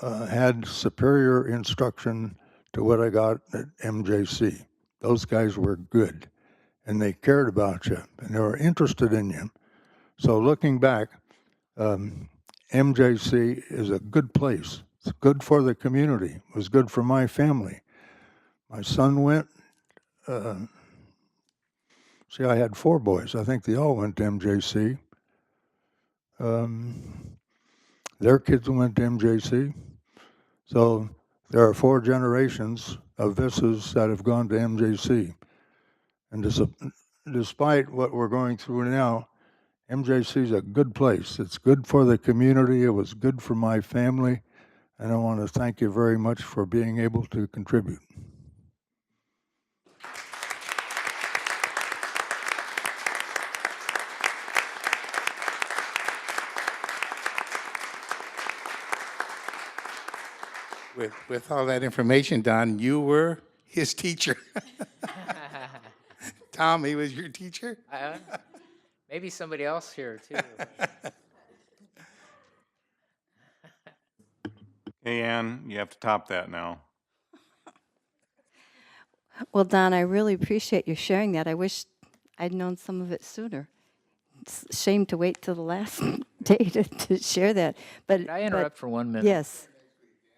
had superior instruction to what I got at MJC. Those guys were good, and they cared about you, and they were interested in you. So looking back, MJC is a good place. It's good for the community. It was good for my family. My son went. See, I had 4 boys. I think they all went to MJC. Their kids went to MJC. So there are 4 generations of Visas that have gone to MJC. And despite what we're going through now, MJC is a good place. It's good for the community. It was good for my family. And I want to thank you very much for being able to contribute. With all that information, Don, you were his teacher. Tom, he was your teacher? Maybe somebody else here, too. Hey, Ann, you have to top that now. Well, Don, I really appreciate you sharing that. I wish I'd known some of it sooner. It's a shame to wait till the last day to share that. But Could I interrupt for 1 minute? Yes.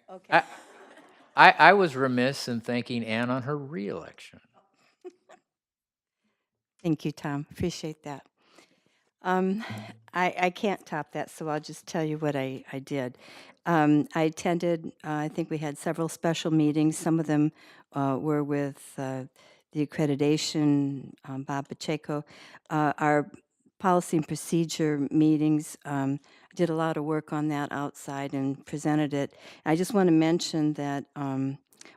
Okay. I was remiss in thanking Ann on her reelection. Thank you, Tom. Appreciate that. I can't top that, so I'll just tell you what I did. I attended, I think we had several special meetings. Some of them were with the accreditation, Bob Pacheco. Our policy and procedure meetings, I did a lot of work on that outside and presented it. I just want to mention that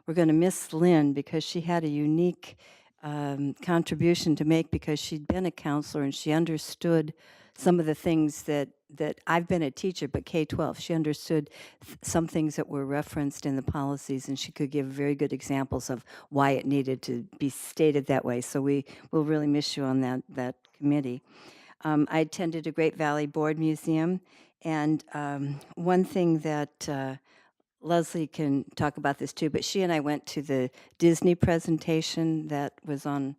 we're going to miss Lynn because she had a unique contribution to make because she'd been a counselor and she understood some of the things that I've been a teacher, but K-12, she understood some things that were referenced in the policies, and she could give very good examples of why it needed to be stated that way. So we will really miss you on that committee. I attended a Great Valley Board Museum, and one thing that Leslie can talk about this too, but she and I went to the Disney presentation that was on,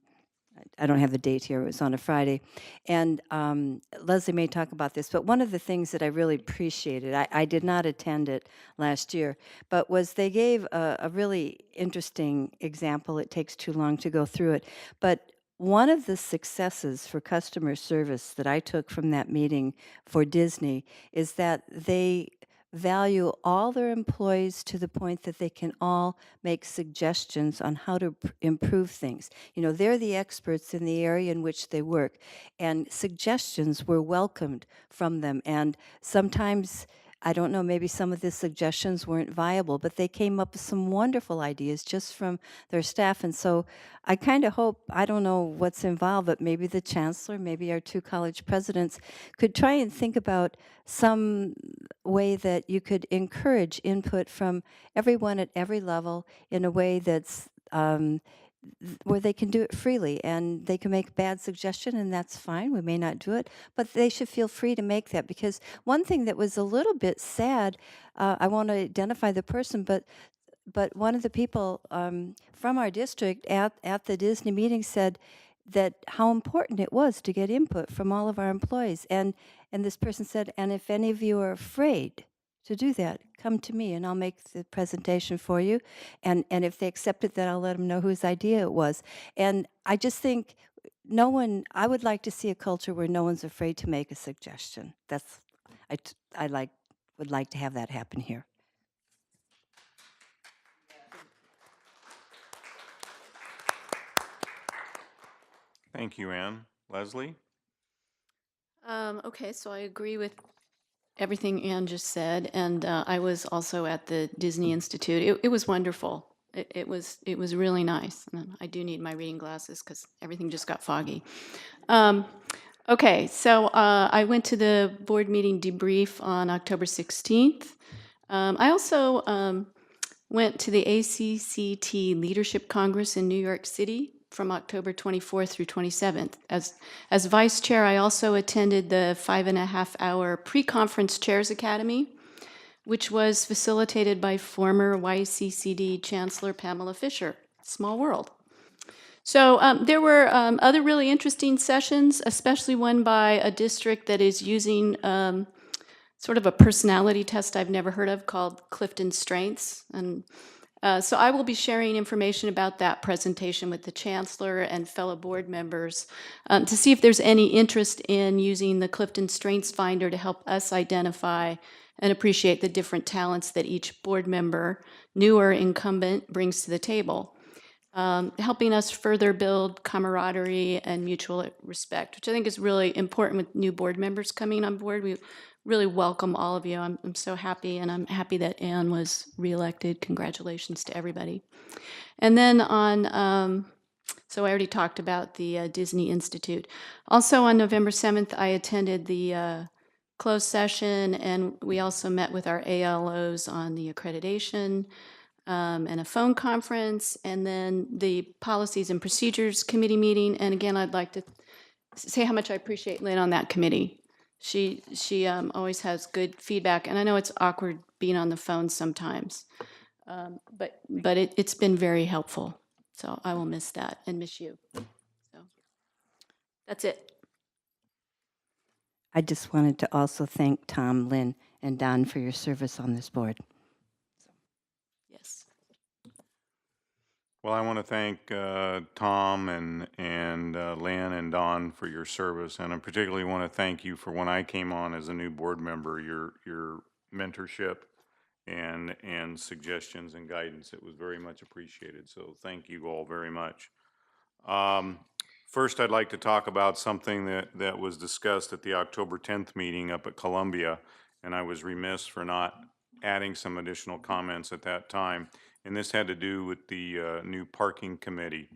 I don't have the date here, it was on a Friday. And Leslie may talk about this, but one of the things that I really appreciated, I did not attend it last year, but was they gave a really interesting example. It takes too long to go through it. But one of the successes for customer service that I took from that meeting for Disney is that they value all their employees to the point that they can all make suggestions on how to improve things. You know, they're the experts in the area in which they work, and suggestions were welcomed from them. And sometimes, I don't know, maybe some of the suggestions weren't viable, but they came up with some wonderful ideas just from their staff. And so I kind of hope, I don't know what's involved, but maybe the chancellor, maybe our 2 college presidents could try and think about some way that you could encourage input from everyone at every level in a way that's where they can do it freely, and they can make a bad suggestion, and that's fine. We may not do it, but they should feel free to make that. Because one thing that was a little bit sad, I won't identify the person, but one of the people from our district at the Disney meeting said that how important it was to get input from all of our employees. And this person said, and if any of you are afraid to do that, come to me and I'll make the presentation for you. And if they accept it, then I'll let them know whose idea it was. And I just think I would like to see a culture where no one's afraid to make a suggestion. Would like to have that happen here. Thank you, Ann. Leslie? Okay, so I agree with everything Ann just said, and I was also at the Disney Institute. It was wonderful. It was really nice. And I do need my reading glasses because everything just got foggy. Okay, so I went to the board meeting debrief on October 16th. I also went to the ACCT Leadership Congress in New York City from October 24th through 27th. As vice chair, I also attended the 5.5-hour pre-conference chairs academy, which was facilitated by former YCCD Chancellor Pamela Fisher. Small world. So there were other really interesting sessions, especially one by a district that is using sort of a personality test I've never heard of called Clifton Strengths. And so I will be sharing information about that presentation with the chancellor and fellow board members to see if there's any interest in using the Clifton Strengths Finder to help us identify and appreciate the different talents that each board member, new or incumbent, brings to the table, helping us further build camaraderie and mutual respect, which I think is really important with new board members coming on board. We really welcome all of you. I'm so happy, and I'm happy that Anne was reelected. Congratulations to everybody. And then on, so I already talked about the Disney Institute. Also on November 7th, I attended the closed session, and we also met with our ALOs on the accreditation and a phone conference, and then the Policies and Procedures Committee meeting. And again, I'd like to say how much I appreciate Lynn on that committee. She always has good feedback, and I know it's awkward being on the phone sometimes, but it's been very helpful. So I will miss that and miss you. So that's it. I just wanted to also thank Tom, Lynn, and Don for your service on this board. Yes. Well, I want to thank Tom and Lynn and Don for your service, and I particularly want to thank you for when I came on as a new board member, your mentorship and suggestions and guidance. It was very much appreciated. So thank you all very much. First, I'd like to talk about something that was discussed at the October 10th meeting up at Columbia, and I was remiss for not adding some additional comments at that time. And this had to do with the new parking committee.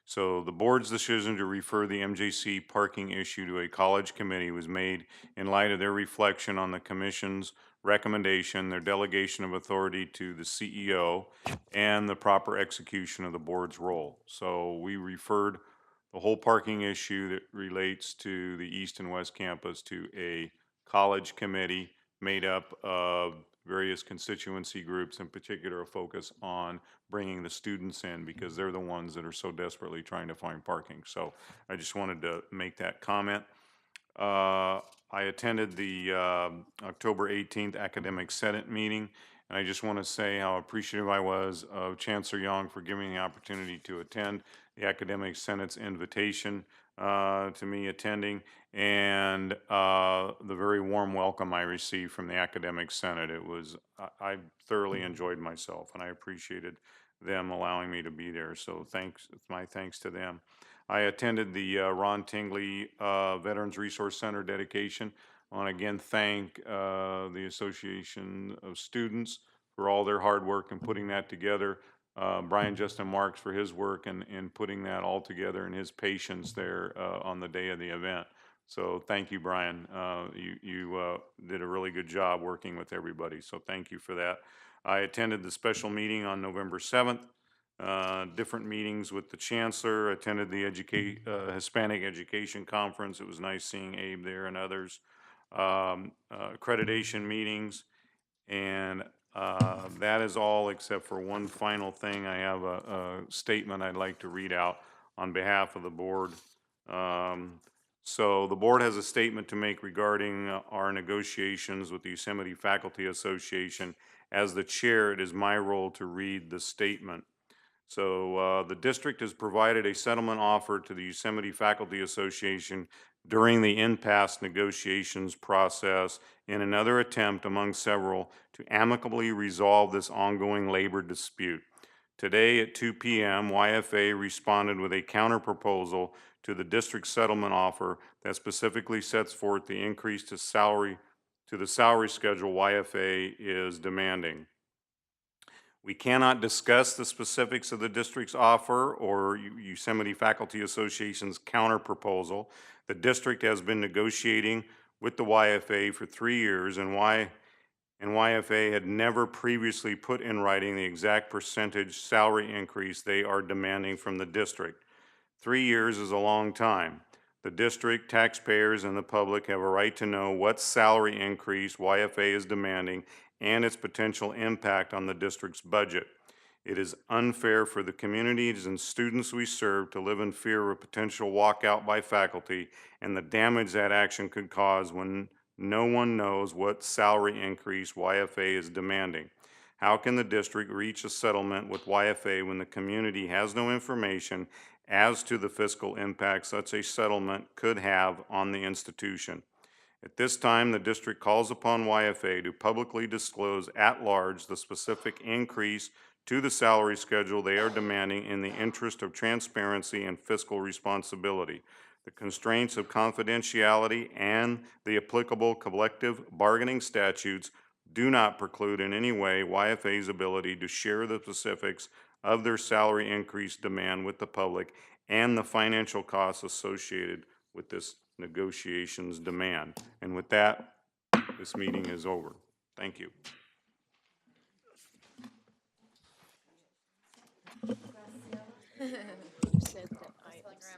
So the board's decision to refer the MJC parking issue to a college committee was made in light of their reflection on the commission's recommendation, their delegation of authority to the CEO, and the proper execution of the board's role. So we referred the whole parking issue that relates to the East and West Campus to a college committee made up of various constituency groups, in particular a focus on bringing the students in because they're the ones that are so desperately trying to find parking. So I just wanted to make that comment. I attended the October 18th Academic Senate meeting, and I just want to say how appreciative I was of Chancellor Young for giving me the opportunity to attend the Academic Senate's invitation to me attending, and the very warm welcome I received from the Academic Senate. It was, I thoroughly enjoyed myself, and I appreciated them allowing me to be there. So thanks, my thanks to them. I attended the Ron Tingley Veterans Resource Center dedication. I want to again thank the Association of Students for all their hard work in putting that together. Brian Justin Marks for his work in putting that all together and his patience there on the day of the event. So thank you, Brian. You did a really good job working with everybody. So thank you for that. I attended the special meeting on November 7th. Different meetings with the chancellor, attended the Hispanic Education Conference. It was nice seeing Abe there and others. Accreditation meetings, and that is all except for one final thing. I have a statement I'd like to read out on behalf of the board. So the board has a statement to make regarding our negotiations with the Yosemite Faculty Association. As the chair, it is my role to read the statement. So the district has provided a settlement offer to the Yosemite Faculty Association during the impasse negotiations process in another attempt among several to amicably resolve this ongoing labor dispute. Today at 2 p.m., YFA responded with a counterproposal to the district's settlement offer that specifically sets forth the increase to the salary schedule YFA is demanding. We cannot discuss the specifics of the district's offer or Yosemite Faculty Association's counterproposal. The district has been negotiating with the YFA for 3 years, and YFA had never previously put in writing the exact percentage salary increase they are demanding from the district. 3 years is a long time. The district, taxpayers, and the public have a right to know what salary increase YFA is demanding and its potential impact on the district's budget. It is unfair for the communities and students we serve to live in fear of a potential walkout by faculty and the damage that action could cause when no one knows what salary increase YFA is demanding. How can the district reach a settlement with YFA when the community has no information as to the fiscal impact such a settlement could have on the institution? At this time, the district calls upon YFA to publicly disclose at large the specific increase to the salary schedule they are demanding in the interest of transparency and fiscal responsibility. The constraints of confidentiality and the applicable collective bargaining statutes do not preclude in any way YFA's ability to share the specifics of their salary increase demand with the public and the financial costs associated with this negotiations demand. And with that, this meeting is over. Thank you.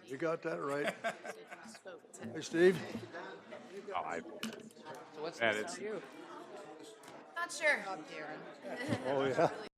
You got that right. Hey, Steve? So what's That next is- for you? Not sure. Oh, yeah.